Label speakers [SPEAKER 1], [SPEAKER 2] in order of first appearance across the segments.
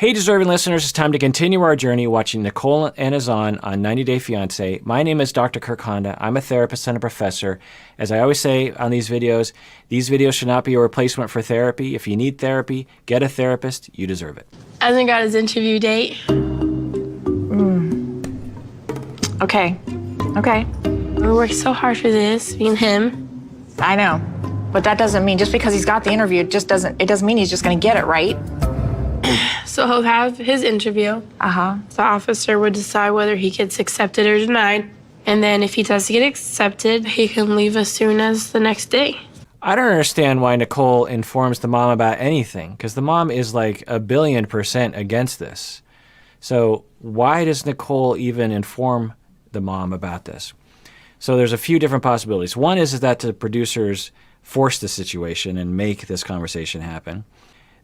[SPEAKER 1] Hey, deserving listeners, it's time to continue our journey watching Nicole and Azan on 90 Day Fiancé. My name is Dr. Kirk Honda. I'm a therapist and a professor. As I always say on these videos should not be a replacement for therapy. If you need therapy, get a therapist. You deserve it.
[SPEAKER 2] Azan got his interview date.
[SPEAKER 3] Okay.
[SPEAKER 2] We worked so hard for this, me and him.
[SPEAKER 3] I know. But that doesn't mean just because he's got the interview, it doesn't mean he's just gonna get it, right?
[SPEAKER 2] So he'll have his interview. The officer would decide whether he gets accepted or denied. And then if he does get accepted, he can leave as soon as the next day.
[SPEAKER 1] I don't understand why Nicole informs the mom about anything, because the mom is like 1,000,000,000% against this. So why does Nicole even inform the mom about this? So there's a few different possibilities. One is that the producers force the situation and make this conversation happen.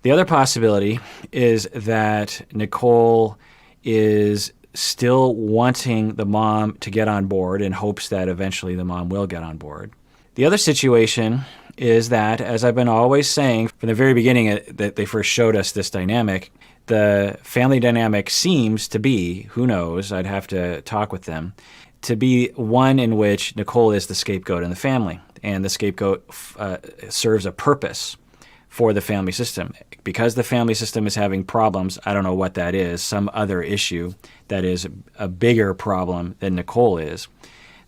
[SPEAKER 1] The other possibility is that Nicole is still wanting the mom to get on board in hopes that eventually the mom will get on board. The other situation is that, as I've been always saying from the very beginning that they first showed us this dynamic, the family dynamic seems to be, who knows, I'd have to talk with them, to be one in which Nicole is the scapegoat in the family, and the scapegoat serves a purpose for the family system. Because the family system is having problems, I don't know what that is, some other issue that is a bigger problem than Nicole is,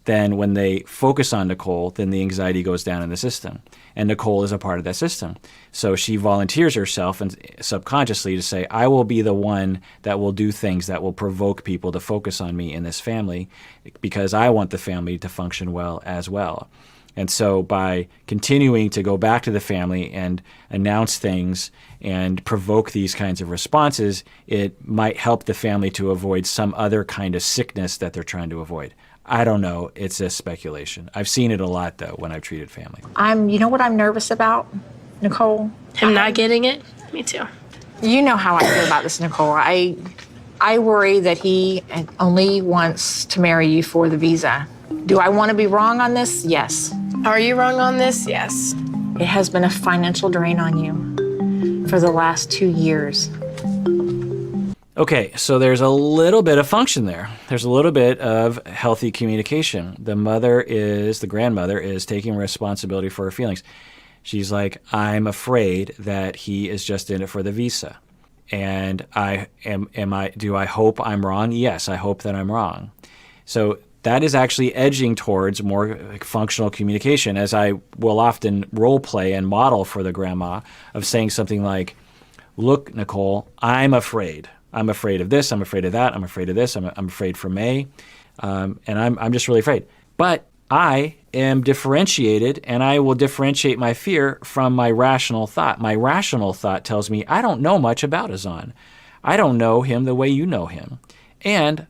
[SPEAKER 1] then when they focus on Nicole, then the anxiety goes down in the system. And Nicole is a part of that system. So she volunteers herself and subconsciously to say, I will be the one that will do things that will provoke people to focus on me in this family because I want the family to function well as well. And so by continuing to go back to the family and announce things and provoke these kinds of responses, it might help the family to avoid some other kind of sickness that they're trying to avoid. I don't know. It's a speculation. I've seen it a lot, though, when I've treated family.
[SPEAKER 3] You know what I'm nervous about, Nicole?
[SPEAKER 2] Him not getting it? Me too.
[SPEAKER 3] You know how I feel about this, Nicole. I worry that he only wants to marry you for the visa. Do I want to be wrong on this? Yes.
[SPEAKER 2] Are you wrong on this? Yes.
[SPEAKER 3] It has been a financial drain on you for the last 2 years.
[SPEAKER 1] Okay, so there's a little bit of function there. There's a little bit of healthy communication. The grandmother is taking responsibility for her feelings. She's like, I'm afraid that he is just in it for the visa. And do I hope I'm wrong? Yes, I hope that I'm wrong. So that is actually edging towards more functional communication, as I will often role play and model for the grandma of saying something like, look, Nicole, I'm afraid. I'm afraid of this, I'm afraid of that, I'm afraid of this, I'm afraid for May, and I'm just really afraid. But I am differentiated, and I will differentiate my fear from my rational thought. My rational thought tells me I don't know much about Azan. I don't know him the way you know him. And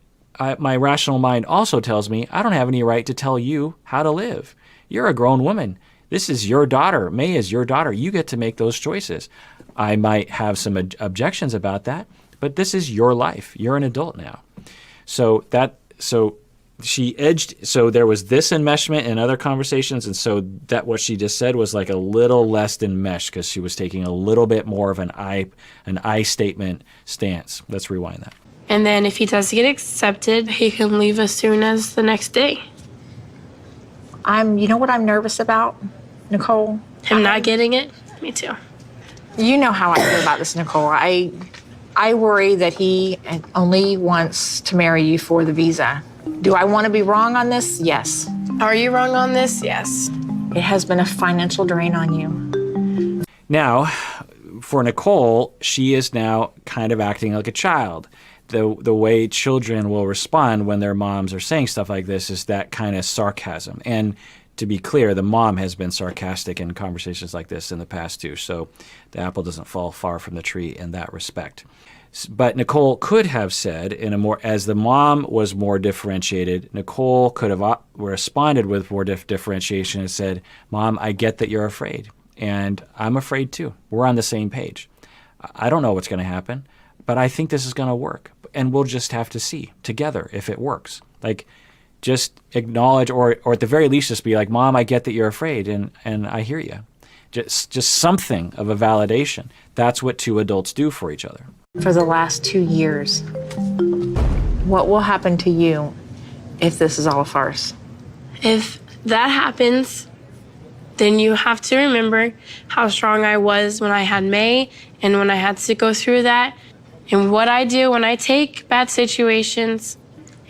[SPEAKER 1] my rational mind also tells me I don't have any right to tell you how to live. You're a grown woman. This is your daughter. May is your daughter. You get to make those choices. I might have some objections about that, but this is your life. You're an adult now. So she edged, so there was this enmeshment in other conversations, and so that what she just said was like a little less enmeshed because she was taking a little bit more of an I statement stance. Let's rewind that.
[SPEAKER 2] And then if he does get accepted, he can leave as soon as the next day.
[SPEAKER 3] You know what I'm nervous about, Nicole?
[SPEAKER 2] Him not getting it? Me too.
[SPEAKER 3] You know how I feel about this, Nicole. I worry that he only wants to marry you for the visa. Do I want to be wrong on this? Yes.
[SPEAKER 2] Are you wrong on this? Yes.
[SPEAKER 3] It has been a financial drain on you.
[SPEAKER 1] Now, for Nicole, she is now kind of acting like a child. The way children will respond when their moms are saying stuff like this is that kind of sarcasm. And to be clear, the mom has been sarcastic in conversations like this in the past too, so the apple doesn't fall far from the tree in that respect. But Nicole could have said, as the mom was more differentiated, Nicole could have responded with more differentiation and said, Mom, I get that you're afraid, and I'm afraid too. We're on the same page. I don't know what's going to happen, but I think this is going to work, and we'll just have to see together if it works. Like, just acknowledge, or at the very least just be like, Mom, I get that you're afraid, and I hear you. Just something of a validation. That's what two adults do for each other.
[SPEAKER 3] for the last 2 years. What will happen to you if this is all a farce?
[SPEAKER 2] If that happens, then you have to remember how strong I was when I had May and when I had to go through that, and what I do when I take bad situations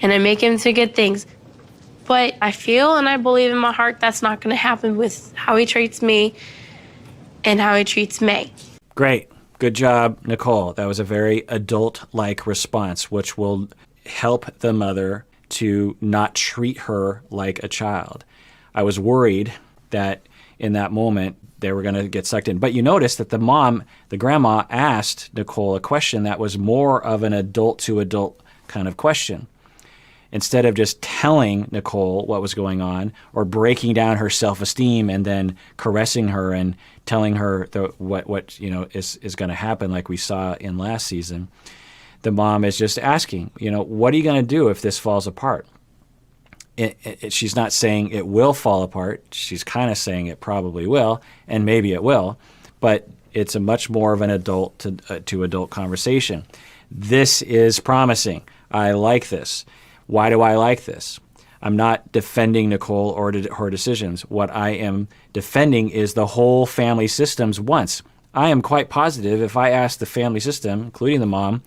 [SPEAKER 2] and I make them to good things. But I feel and I believe in my heart that's not going to happen with how he treats me and how he treats May.
[SPEAKER 1] Great. Good job, Nicole. That was a very adult-like response, which will help the mother to not treat her like a child. I was worried that in that moment they were going to get sucked in. But you notice that the mom, the grandma, asked Nicole a question that was more of an adult-to-adult kind of question. Instead of just telling Nicole what was going on or breaking down her self-esteem and then caressing her and telling her what is going to happen like we saw in last season, the mom is just asking, what are you going to do if this falls apart? She's not saying it will fall apart. She's kind of saying it probably will, and maybe it will, but it's a much more of an adult to adult conversation. This is promising. I like this. Why do I like this? I'm not defending Nicole or her decisions. What I am defending is the whole family system's wants. I am quite positive if I ask the family system, including the mom,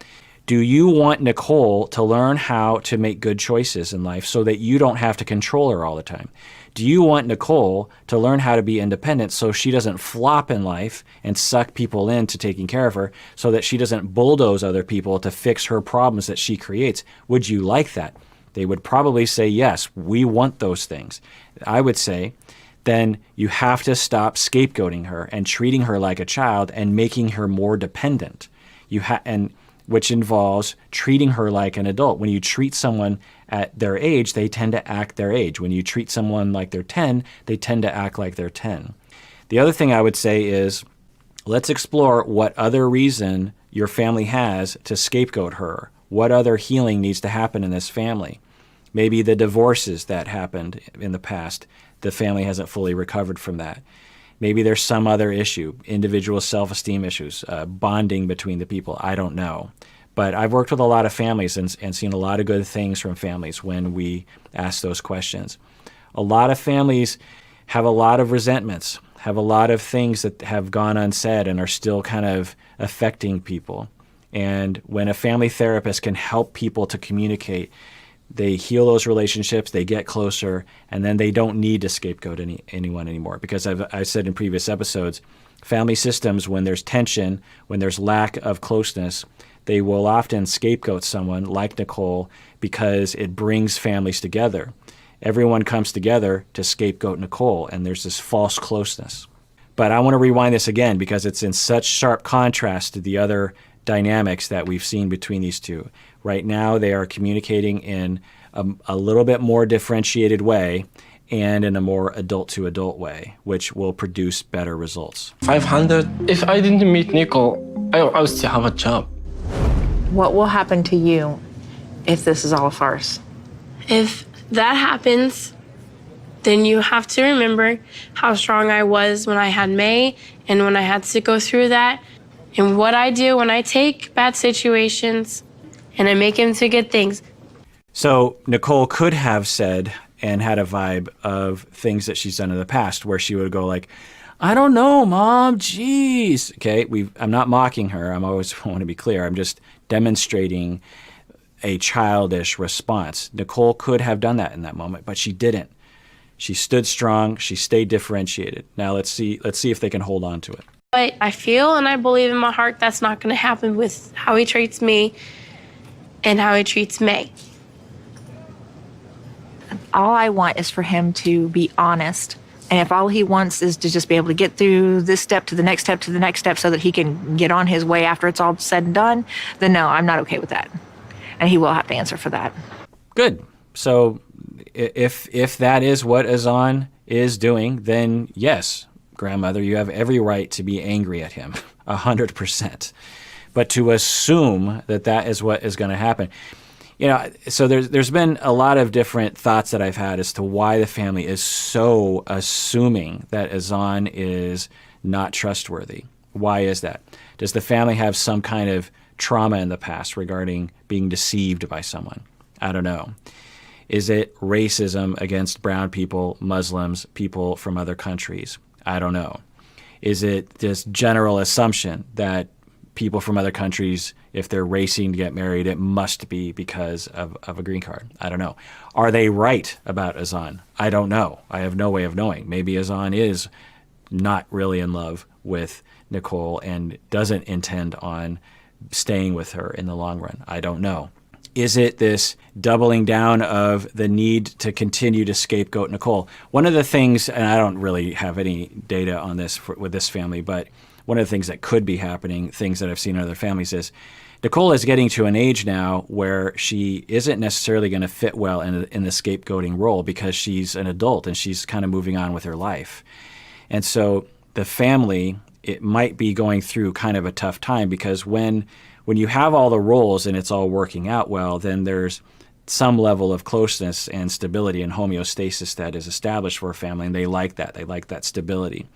[SPEAKER 1] do you want Nicole to learn how to make good choices in life so that you don't have to control her all the time? Do you want Nicole to learn how to be independent so she doesn't flop in life and suck people into taking care of her so that she doesn't bulldoze other people to fix her problems that she creates? Would you like that? They would probably say, yes, we want those things. I would say, then you have to stop scapegoating her and treating her like a child and making her more dependent. Which involves treating her like an adult. When you treat someone at their age, they tend to act their age. When you treat someone like they're 10, they tend to act like they're 10. The other thing I would say is, let's explore what other reason your family has to scapegoat her. What other healing needs to happen in this family? Maybe the divorces that happened in the past, the family hasn't fully recovered from that. Maybe there's some other issue, individual self-esteem issues, bonding between the people. I don't know. But I've worked with a lot of families and seen a lot of good things from families when we ask those questions. A lot of families have a lot of resentments, have a lot of things that have gone unsaid and are still kind of affecting people. And when a family therapist can help people to communicate, they heal those relationships, they get closer, and then they don't need to scapegoat anyone anymore. Because I've said in previous episodes, family systems, when there's tension, when there's lack of closeness, they will often scapegoat someone like Nicole because it brings families together. Everyone comes together to scapegoat Nicole, and there's this false closeness. But I want to rewind this again because it's in such sharp contrast to the other dynamics that we've seen between these two. Right now, they are communicating in a little bit more differentiated way and in a more adult-to-adult way, which will produce better results.
[SPEAKER 4] 500. If I didn't meet Nicole, I would still have a job.
[SPEAKER 3] What will happen to you if this is all a farce?
[SPEAKER 2] If that happens, then you have to remember how strong I was when I had May and when I had to go through that, and what I do when I take bad situations and I make them to good things.
[SPEAKER 1] So Nicole could have said and had a vibe of things that she's done in the past where she would go like, I don't know, Mom, jeez. Okay, I'm not mocking her. I always want to be clear. I'm just demonstrating a childish response. Nicole could have done that in that moment, but she didn't. She stood strong. She stayed differentiated. Now let's see if they can hold on to it.
[SPEAKER 2] But I feel and I believe in my heart that's not going to happen with how he treats me and how he treats May.
[SPEAKER 3] All I want is for him to be honest. And if all he wants is to just be able to get through this step to the next step to the next step so that he can get on his way after it's all said and done, then no, I'm not okay with that. And he will have to answer for that.
[SPEAKER 1] Good. So if that is what Azan is doing, then yes, grandmother, you have every right to be angry at him, 100%. But to assume that is what is going to happen, so there's been a lot of different thoughts that I've had as to why the family is so assuming that Azan is not trustworthy. Why is that? Does the family have some kind of trauma in the past regarding being deceived by someone? I don't know. Is it racism against brown people, Muslims, people from other countries? I don't know. Is it this general assumption that people from other countries, if they're racing to get married, it must be because of a green card? I don't know. Are they right about Azan? I don't know. I have no way of knowing. Maybe Azan is not really in love with Nicole and doesn't intend on staying with her in the long run. I don't know. Is it this doubling down of the need to continue to scapegoat Nicole? One of the things, and I don't really have any data on this with this family, but one of the things that could be happening, things that I've seen in other families, is Nicole is getting to an age now where she isn't necessarily going to fit well in the scapegoating role because she's an adult and she's kind of moving on with her life. And so the family, it might be going through kind of a tough time because when you have all the roles and it's all working out well, then there's some level of closeness and stability and homeostasis that is established for a family, and they like that. They like that stability.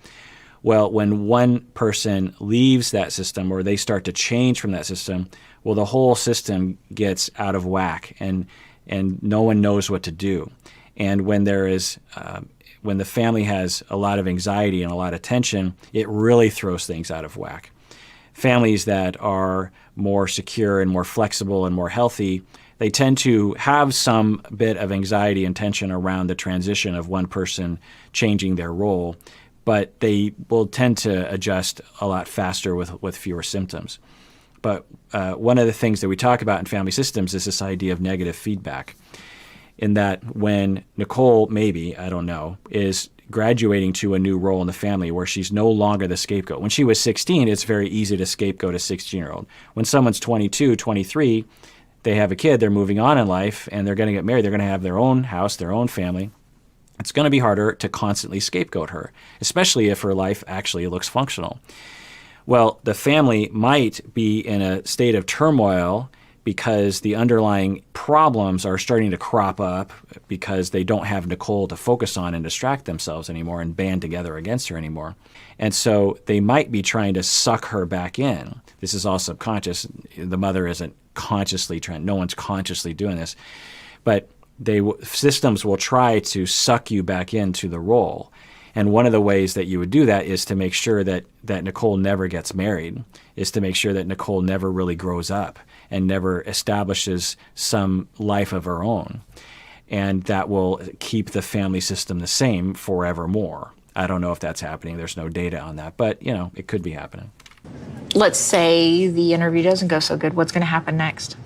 [SPEAKER 1] Well, when one person leaves that system or they start to change from that system, well, the whole system gets out of whack and no one knows what to do. And when there is when the family has a lot of anxiety and a lot of tension, it really throws things out of whack. Families that are more secure and more flexible and more healthy, they tend to have some bit of anxiety and tension around the transition of one person changing their role, but they will tend to adjust a lot faster with fewer symptoms. But one of the things that we talk about in family systems is this idea of negative feedback, in that when Nicole, maybe, I don't know, is graduating to a new role in the family where she's no longer the scapegoat. When she was 16, it's very easy to scapegoat a 16-year-old. When someone's 22, 23, they have a kid, they're moving on in life, and they're going to get married, they're going to have their own house, their own family. It's going to be harder to constantly scapegoat her, especially if her life actually looks functional. Well, the family might be in a state of turmoil because the underlying problems are starting to crop up because they don't have Nicole to focus on and distract themselves anymore and band together against her anymore. And so they might be trying to suck her back in. This is all subconscious. The mother isn't consciously trying, no one's consciously doing this. But systems will try to suck you back into the role. And one of the ways that you would do that is to make sure that Nicole never gets married, is to make sure that Nicole never really grows up and never establishes some life of her own. And that will keep the family system the same forevermore. I don't know if that's happening. There's no data on that, but it could be happening.
[SPEAKER 3] Let's say the interview doesn't go so good. What's going to happen next?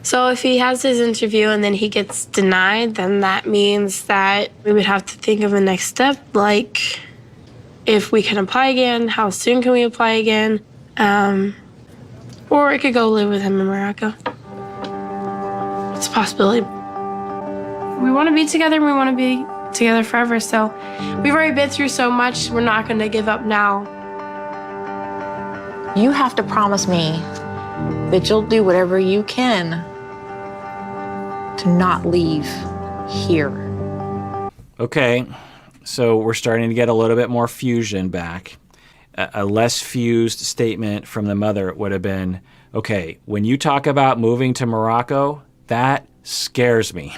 [SPEAKER 2] So if he has his interview and then he gets denied, then that means that we would have to think of a next step, like if we can apply again, how soon can we apply again, or I could go live with him in Morocco. It's a possibility. We want to be together and we want to be together forever, so we've already been through so much, we're not going to give up now.
[SPEAKER 3] You have to promise me that you'll do whatever you can to not leave here.
[SPEAKER 1] Okay, so we're starting to get a little bit more fusion back. A less fused statement from the mother would have been, okay, when you talk about moving to Morocco, that scares me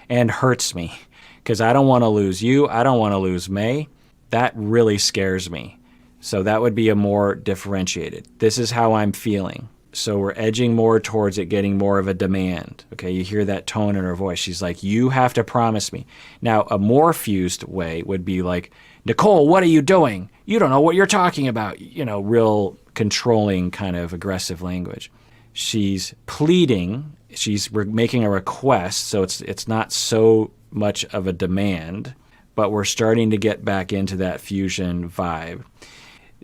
[SPEAKER 1] and hurts me because I don't want to lose you. I don't want to lose May. That really scares me. So that would be a more differentiated. This is how I'm feeling. So we're edging more towards it getting more of a demand. Okay, you hear that tone in her voice. She's like, you have to promise me. Now, a more fused way would be like, Nicole, what are you doing? You don't know what you're talking about. Real controlling kind of aggressive language. She's pleading. She's making a request. So it's not so much of a demand, but we're starting to get back into that fusion vibe.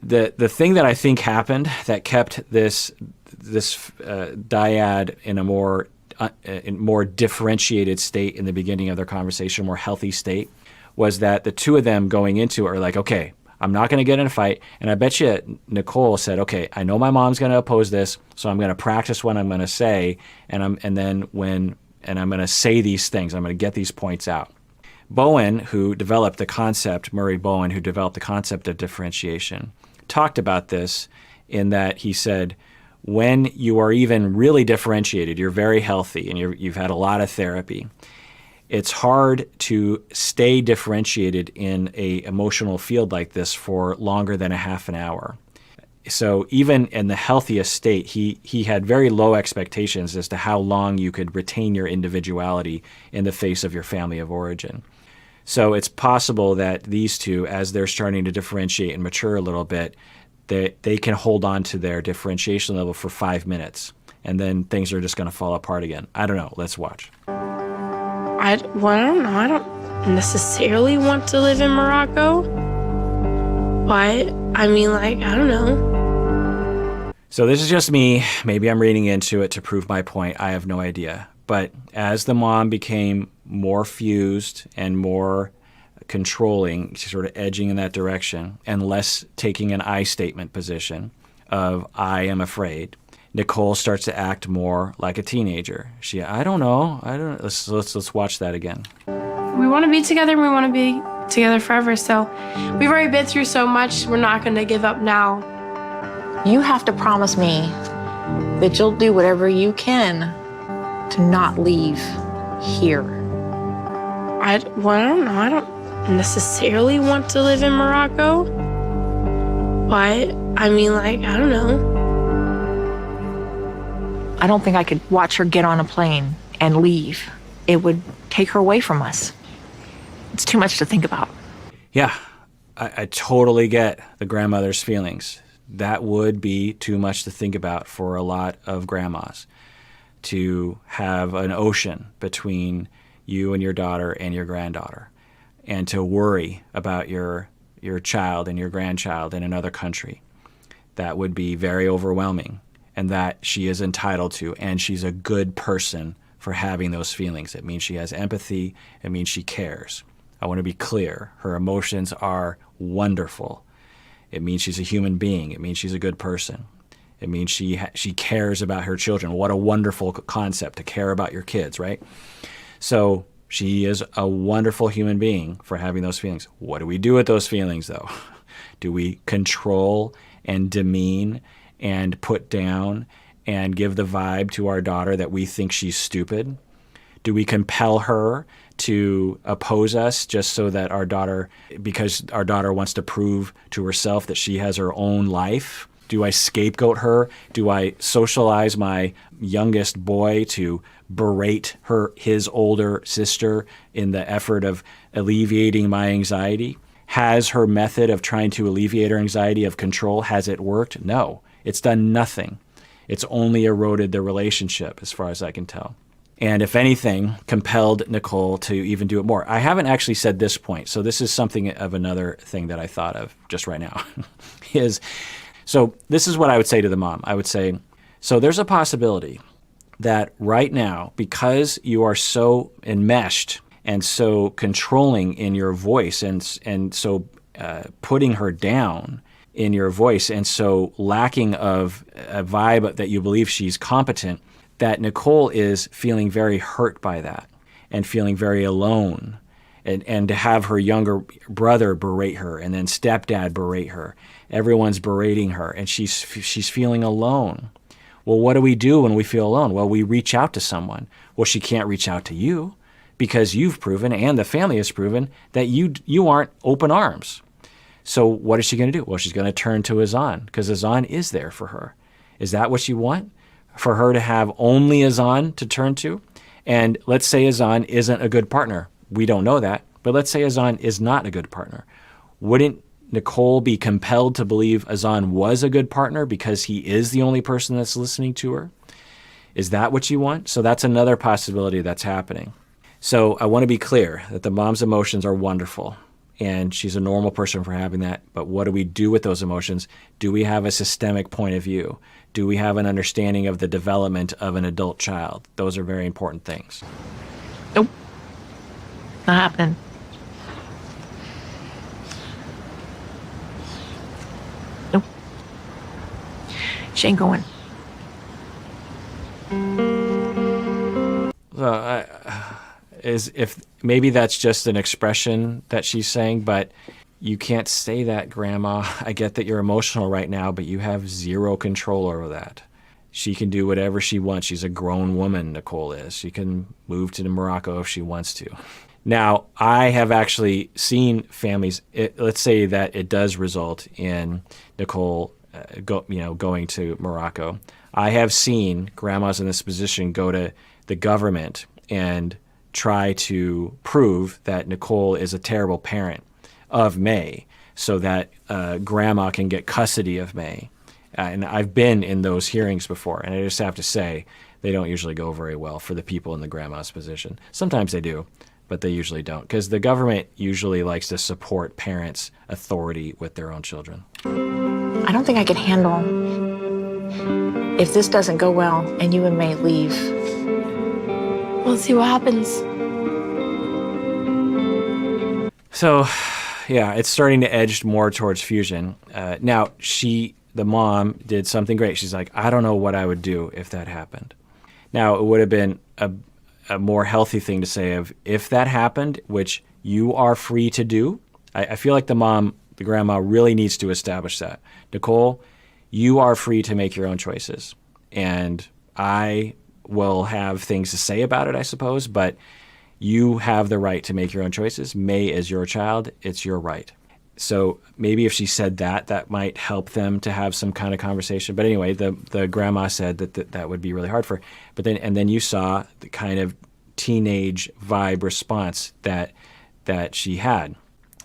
[SPEAKER 1] The thing that I think happened that kept this dyad in a more differentiated state in the beginning of their conversation, more healthy state, was that the two of them going into it are like, okay, I'm not going to get in a fight. And I bet you Nicole said, okay, I know my mom's going to oppose this, so I'm going to practice what I'm going to say, and I'm going to say these things. I'm going to get these points out. Bowen, who developed the concept, Murray Bowen, who developed the concept of differentiation, talked about this in that he said, when you are even really differentiated, you're very healthy and you've had a lot of therapy, it's hard to stay differentiated in a emotional field like this for longer than a half an hour. So even in the healthiest state, he had very low expectations as to how long you could retain your individuality in the face of your family of origin. So it's possible that these two, as they're starting to differentiate and mature a little bit, they can hold on to their differentiation level for 5 minutes, and then things are just going to fall apart again. I don't know. Let's watch.
[SPEAKER 2] I don't know. I don't necessarily want to live in Morocco, but I mean, like, I don't know.
[SPEAKER 1] So this is just me. Maybe I'm reading into it to prove my point. I have no idea. But as the mom became more fused and more controlling, sort of edging in that direction, and less taking an I statement position of I am afraid, Nicole starts to act more like a teenager. I don't know. Let's watch that again.
[SPEAKER 2] We want to be together and we want to be together forever. So we've already been through so much. We're not going to give up now.
[SPEAKER 3] You have to promise me that you'll do whatever you can to not leave here.
[SPEAKER 2] I don't know. I don't necessarily want to live in Morocco, but I mean, like, I don't know.
[SPEAKER 3] I don't think I could watch her get on a plane and leave. It would take her away from us. It's too much to think about.
[SPEAKER 1] Yeah, I totally get the grandmother's feelings. That would be too much to think about for a lot of grandmas, to have an ocean between you and your daughter and your granddaughter, and to worry about your child and your grandchild in another country. That would be very overwhelming, and that she is entitled to, and she's a good person for having those feelings. It means she has empathy. It means she cares. I want to be clear. Her emotions are wonderful. It means she's a human being. It means she's a good person. It means she cares about her children. What a wonderful concept, to care about your kids, right? So she is a wonderful human being for having those feelings. What do we do with those feelings, though? Do we control and demean and put down and give the vibe to our daughter that we think she's stupid? Do we compel her to oppose us just so that our daughter, because our daughter wants to prove to herself that she has her own life? Do I scapegoat her? Do I socialize my youngest boy to berate his older sister in the effort of alleviating my anxiety? Has her method of trying to alleviate her anxiety of control, has it worked? No, it's done nothing. It's only eroded the relationship as far as I can tell. And if anything, compelled Nicole to even do it more. I haven't actually said this point, so this is something of another thing that I thought of just right now. So this is what I would say to the mom. I would say, so there's a possibility that right now, because you are so enmeshed and so controlling in your voice and so putting her down in your voice and so lacking of a vibe that you believe she's competent, that Nicole is feeling very hurt by that and feeling very alone. And to have her younger brother berate her and then stepdad berate her. Everyone's berating her and she's feeling alone. Well, what do we do when we feel alone? Well, we reach out to someone. Well, she can't reach out to you because you've proven, and the family has proven, that you aren't open arms. So what is she going to do? Well, she's going to turn to Azan because Azan is there for her. Is that what you want? For her to have only Azan to turn to? And let's say Azan isn't a good partner. We don't know that, but let's say Azan is not a good partner. Wouldn't Nicole be compelled to believe Azan was a good partner because he is the only person that's listening to her? Is that what you want? So that's another possibility that's happening. So I want to be clear that the mom's emotions are wonderful, and she's a normal person for having that. But what do we do with those emotions? Do we have a systemic point of view? Do we have an understanding of the development of an adult child? Those are very important things.
[SPEAKER 3] Nope. Not happening. Nope. She ain't going.
[SPEAKER 1] If maybe that's just an expression that she's saying, but you can't say that, Grandma. I get that you're emotional right now, but you have zero control over that. She can do whatever she wants. She's a grown woman, Nicole is. She can move to Morocco if she wants to. Now, I have actually seen families, let's say that it does result in Nicole going to Morocco. I have seen grandmas in this position go to the government and try to prove that Nicole is a terrible parent of May so that grandma can get custody of May. And I've been in those hearings before, and I just have to say they don't usually go very well for the people in the grandma's position. Sometimes they do, but they usually don't, because the government usually likes to support parents' authority with their own children.
[SPEAKER 3] I don't think I could handle if this doesn't go well and you and May leave.
[SPEAKER 2] We'll see what happens.
[SPEAKER 1] So, yeah, it's starting to edge more towards fusion. Now, the mom did something great. She's like, I don't know what I would do if that happened. Now, it would have been a more healthy thing to say of, if that happened, which you are free to do. I feel like the grandma really needs to establish that. Nicole, you are free to make your own choices. And I will have things to say about it, I suppose, but you have the right to make your own choices. May is your child. It's your right. So maybe if she said that might help them to have some kind of conversation. But anyway, the grandma said that would be really hard for her. But then you saw the kind of teenage vibe response that she had,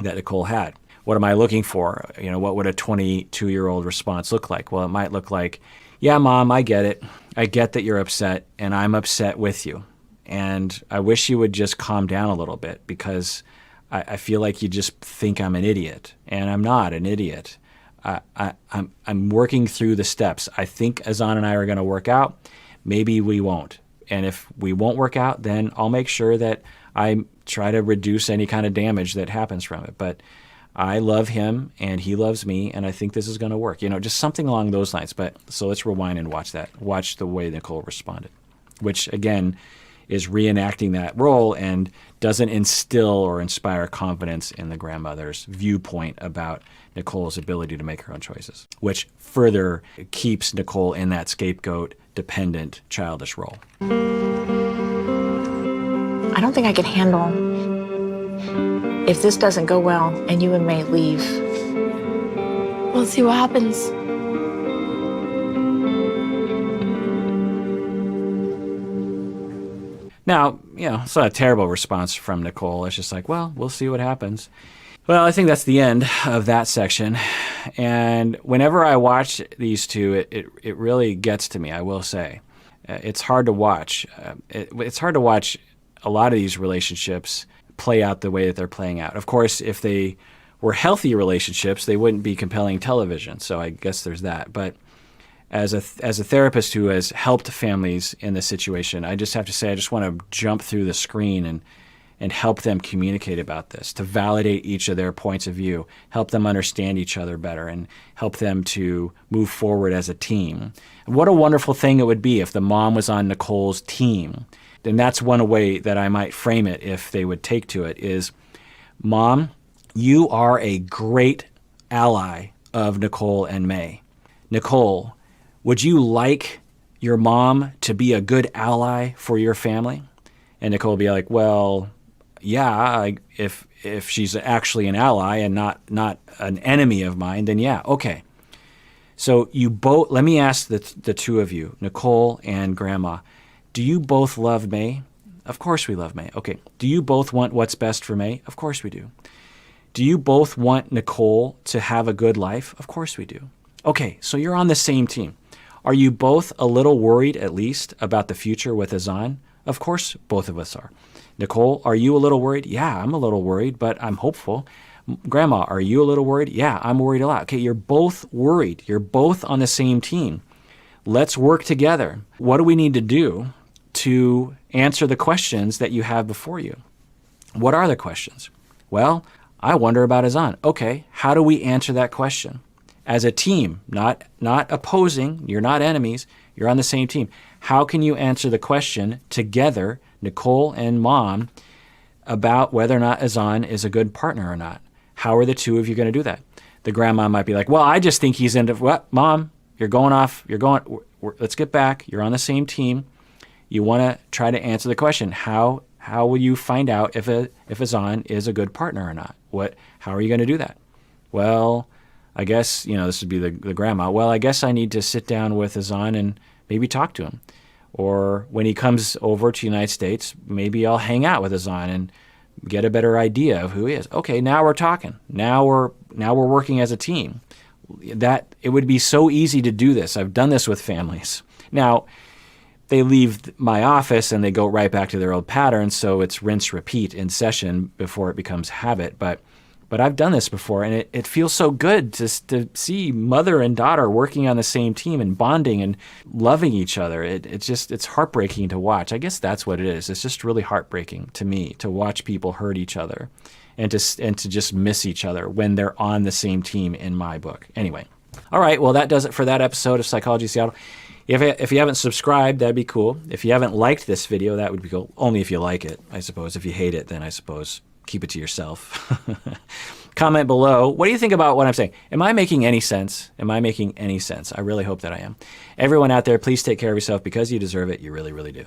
[SPEAKER 1] that Nicole had. What am I looking for? What would a 22-year-old response look like? Well, it might look like, yeah, Mom, I get it. I get that you're upset, and I'm upset with you. And I wish you would just calm down a little bit, because I feel like you just think I'm an idiot, and I'm not an idiot. I'm working through the steps. I think Azan and I are going to work out. Maybe we won't. And if we won't work out, then I'll make sure that I try to reduce any kind of damage that happens from it. But I love him, and he loves me, and I think this is going to work. Just something along those lines. But so let's rewind and watch that. Watch the way Nicole responded, which, again, is reenacting that role and doesn't instill or inspire confidence in the grandmother's viewpoint about Nicole's ability to make her own choices, which further keeps Nicole in that scapegoat, dependent, childish role.
[SPEAKER 3] I don't think I could handle if this doesn't go well and you and May leave.
[SPEAKER 2] We'll see what happens.
[SPEAKER 1] Now, it's not a terrible response from Nicole. It's just like, well, we'll see what happens. Well, I think that's the end of that section. And whenever I watch these two, it really gets to me, I will say. It's hard to watch. It's hard to watch a lot of these relationships play out the way that they're playing out. Of course, if they were healthy relationships, they wouldn't be compelling television. So I guess there's that. But as a therapist who has helped families in this situation, I just have to say I just want to jump through the screen and help them communicate about this, to validate each of their points of view, help them understand each other better, and help them to move forward as a team. And what a wonderful thing it would be if the mom was on Nicole's team. And that's one way that I might frame it if they would take to it is, Mom, you are a great ally of Nicole and May. Nicole, would you like your mom to be a good ally for your family? And Nicole would be like, well, yeah, if she's actually an ally and not an enemy of mine, then yeah, okay. So you both, let me ask the two of you, Nicole and Grandma, do you both love May? Of course we love May. Okay. Do you both want what's best for May? Of course we do. Do you both want Nicole to have a good life? Of course we do. Okay, so you're on the same team. Are you both a little worried, at least, about the future with Azan? Of course, both of us are. Nicole, are you a little worried? Yeah, I'm a little worried, but I'm hopeful. Grandma, are you a little worried? Yeah, I'm worried a lot. Okay, you're both worried. You're both on the same team. Let's work together. What do we need to do to answer the questions that you have before you? What are the questions? Well, I wonder about Azan. Okay, how do we answer that question? As a team, not opposing, you're not enemies, you're on the same team. How can you answer the question together, Nicole and Mom, about whether or not Azan is a good partner or not? How are the two of you going to do that? The grandma might be like, well, I just think he's into, what, Mom? You're going off. Let's get back. You're on the same team. You want to try to answer the question. How will you find out if Azan is a good partner or not? How are you going to do that? Well, I guess, this would be the grandma. Well, I guess I need to sit down with Azan and maybe talk to him. Or when he comes over to the United States, maybe I'll hang out with Azan and get a better idea of who he is. Okay, now we're talking. Now we're working as a team. It would be so easy to do this. I've done this with families. Now, they leave my office and they go right back to their old patterns, so it's rinse, repeat in session before it becomes habit. But I've done this before, and it feels so good to see mother and daughter working on the same team and bonding and loving each other. It's heartbreaking to watch. I guess that's what it is. It's just really heartbreaking to me to watch people hurt each other and to just miss each other when they're on the same team in my book. Anyway, all right, well, that does it for that episode of Psychology Seattle. If you haven't subscribed, that'd be cool. If you haven't liked this video, that would be cool. Only if you like it, I suppose. If you hate it, then I suppose keep it to yourself. Comment below. What do you think about what I'm saying? Am I making any sense? Am I making any sense? I really hope that I am. Everyone out there, please take care of yourself because you deserve it. You really, really do.